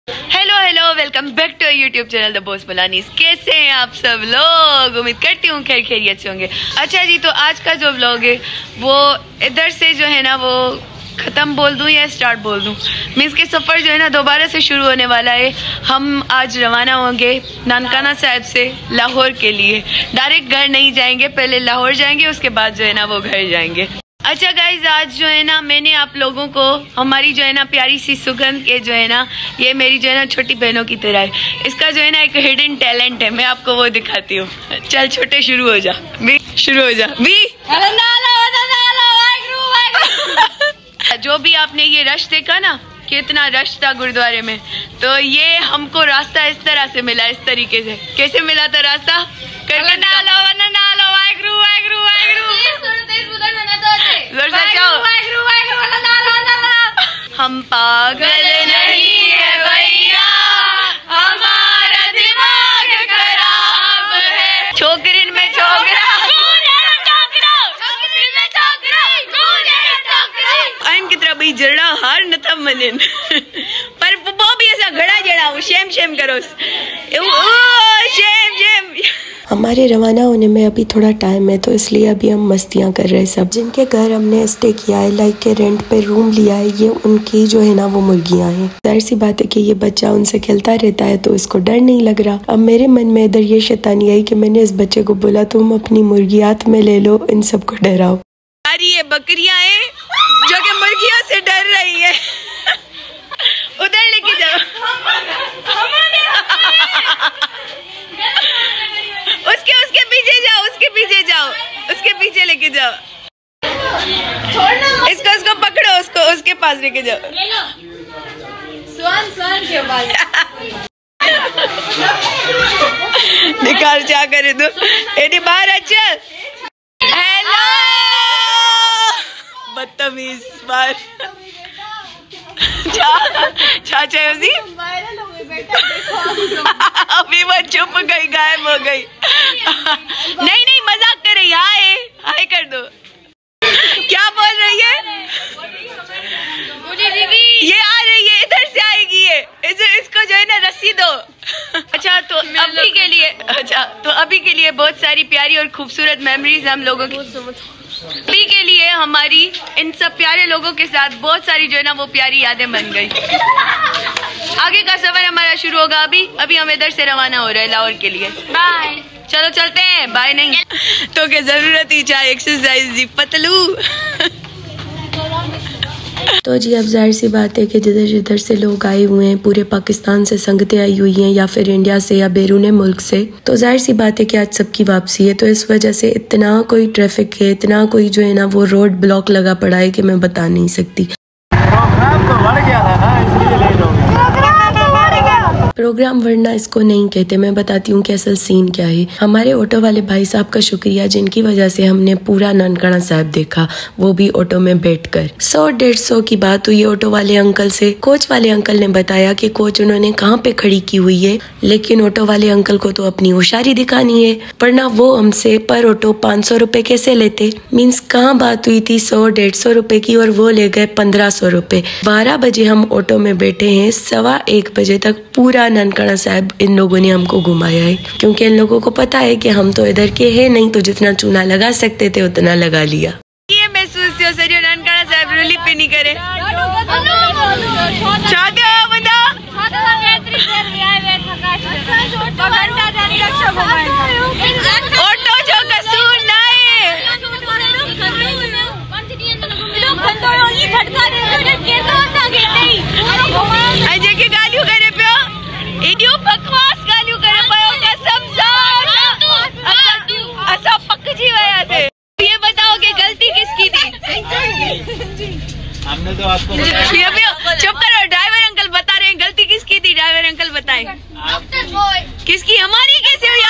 Hello welcome back to YouTube channel the boss Malanis. कैसे हैं आप सब लोग? उम्मीद करती हूँ खैर खैरियत से होंगे। अच्छा जी, तो आज का जो व्लॉग है वो इधर से जो है ना वो ख़त्म बोल दूँ या स्टार्ट बोल दूँ, मीन्स के सफ़र जो है ना दोबारा से शुरू होने वाला है। हम आज रवाना होंगे ननकाना साहिब से लाहौर के लिए। डायरेक्ट घर नहीं जाएंगे, पहले लाहौर जाएंगे, उसके बाद जो है ना वो घर जाएंगे। अच्छा गाइज, आज जो है ना मैंने आप लोगों को हमारी जो है ना प्यारी सी सुगंध के जो है ना, ये मेरी जो है ना छोटी बहनों की तरह है, इसका जो है ना एक हिडन टैलेंट है, मैं आपको वो दिखाती हूँ। चल छोटे शुरू हो जा भी, शुरू हो जा भी। जो भी आपने ये रश देखा ना, कितना रश था गुरुद्वारे में, तो ये हमको रास्ता इस तरह से मिला, इस तरीके से। कैसे मिला था रास्ता? करके हम पागल नहीं है भैया, हमारा दिमाग खराब है। छोकरिन में छोकरा आइन की तरह भाई जड़ा हार न था मनन पर वो भी ऐसा घड़ा जड़ा शेम शेम करो शेम शेम। हमारे रवाना होने में अभी थोड़ा टाइम है, तो इसलिए अभी हम मस्तियाँ कर रहे हैं। सब जिनके घर हमने स्टे किया है, लाइक के रेंट पे रूम लिया है, ये उनकी जो है ना वो मुर्गियाँ हैं। जाहिर सी बात है कि ये बच्चा उनसे खेलता रहता है तो इसको डर नहीं लग रहा। अब मेरे मन में इधर ये शैतानी आई कि मैंने इस बच्चे को बोला तुम अपनी मुर्गियात में ले लो, इन सबको डराओ। ये बकरियां हैं जो कि मुर्गियों से डर रही है, उधर लेके जाओ। उसके पीछे जाओ, उसके पीछे जाओ, उसके पीछे लेके जाओ। इसको पकड़ो, उसके पास लेके जाओ। स्वान के पास निकाल क्या करे तू? एडी बाहर अच्छा। हेलो बदतमीज बार अभी वो चुप गई, गायब हो गई। नहीं मजाक कर रही। हाय कर दो। क्या बोल रही है? ये आ रही है, इधर से आएगी ये। इसको जो है ना रस्सी दो। अच्छा तो अभी के लिए बहुत सारी प्यारी और खूबसूरत मेमोरीज हम लोगों की, अभी के लिए हमारी इन सब प्यारे लोगों के साथ बहुत सारी जो है ना वो प्यारी यादें बन गई। आगे का सफर हमारा शुरू होगा। अभी हम इधर से रवाना हो रहे हैं लाहौर के लिए। बाय। चलो चलते हैं। बाय नहीं तो क्या जरूरत ही चाहे एक्सरसाइज जी पतलू। तो जी अब जाहिर सी बात है कि जिधर जिधर से लोग आए हुए हैं, पूरे पाकिस्तान से संगतें आई हुई हैं या फिर इंडिया से या बैरून मुल्क से, तो जाहिर सी बात है कि आज सबकी वापसी है। तो इस वजह से इतना कोई ट्रैफिक है, इतना कोई जो है ना वो रोड ब्लॉक लगा पड़ा है कि मैं बता नहीं सकती। प्रोग्राम वरना इसको नहीं कहते। मैं बताती हूँ कि असल सीन क्या है। हमारे ऑटो वाले भाई साहब का शुक्रिया, जिनकी वजह से हमने पूरा ननकाना साहिब देखा, वो भी ऑटो में बैठकर। 100-150 की बात हुई ऑटो वाले अंकल से। कोच वाले अंकल ने बताया कि कोच उन्होंने कहाँ पे खड़ी की हुई है, लेकिन ऑटो वाले अंकल को तो अपनी होशियारी दिखानी है, वरना वो हमसे पर ऑटो 500 रुपए कैसे लेते। मीन्स कहाँ बात हुई थी 100-150 रुपए की और वो ले गए 1500 रुपए। 12 बजे हम ऑटो में बैठे हैं, 1:15 बजे तक पूरा ननकाना साहिब इन लोगों ने हमको घुमाया है, क्योंकि इन लोगों को पता है कि हम तो इधर के हैं नहीं, तो जितना चूना लगा सकते थे उतना लगा लिया। ये महसूस ननकाना साहिब रिलीफ पे नहीं करे। ऑटो जो कसूर ना अजय के गालियों करे पे एडियो बकवास गालियों करे पायो कसम ऐसा पक जी वया से। ये बताओ कि गलती किसकी थी? हमने तो आपको चुप करो। ड्राइवर अंकल बता रहे हैं गलती किसकी थी। ड्राइवर अंकल बताएं किसकी? हमारी कैसे हुई?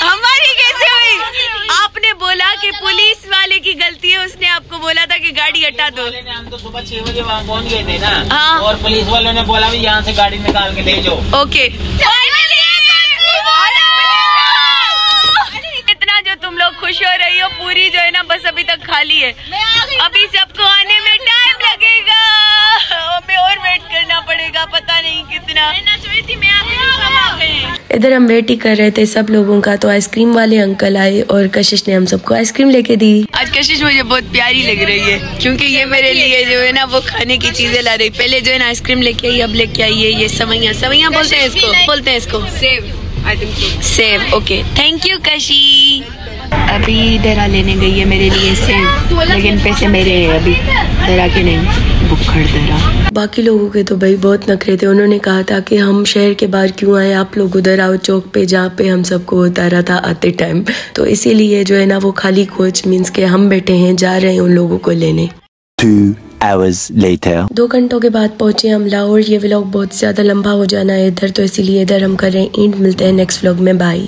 हमारी कैसे हुई? आपने बोला कि पुलिस वाले की गलती है, उसने आपको बोला था कि गाड़ी हटा दो। हम तो सुबह 6 बजे वहाँ पहुँच गए थे ना। हाँ। और पुलिस वालों ने बोला भी यहाँ से गाड़ी निकाल के ले जाओ। ओके इतना जो तुम लोग खुश हो रही हो, पूरी जो है ना बस अभी तक खाली है। अभी सबको आने में टाइम लगेगा, हमें और वेट करना पड़ेगा, पता नहीं कितना इधर हम वेट ही कर रहे थे सब लोगों का, तो आइसक्रीम वाले अंकल आए और कशिश ने हम सबको आइसक्रीम लेके दी। आज कशिश मुझे बहुत प्यारी लग रही है क्योंकि ये मेरे लिए जो है ना वो खाने की चीजें ला रही। पहले जो है ना आइसक्रीम लेके आई, अब लेके आई है ये सवैया बोलते हैं इसको सेव। ओके, थैंक यू कशी। अभी दरा लेने गई है मेरे लिए सेव, लेकिन पैसे मेरे हैं अभी, दरा के नहीं, बुक्खड़ दरा। बाकी लोगों के तो भाई बहुत नखरे थे। उन्होंने कहा था कि हम शहर के बाहर क्यों आए, आप लोग उधर आओ चौक पे जहाँ पे हम सबको उतारा था आते टाइम। तो इसीलिए जो है ना वो खाली कोच मीन्स के हम बैठे हैं, जा रहे हैं उन लोगों को लेने। 2 hours later 2 घंटों के बाद पहुंचे हम लाहौर। ये व्लॉग बहुत ज्यादा लंबा हो जाना है इधर, तो इसीलिए इधर हम कर रहे हैं एंड। मिलते हैं नेक्स्ट व्लॉग में, बाय।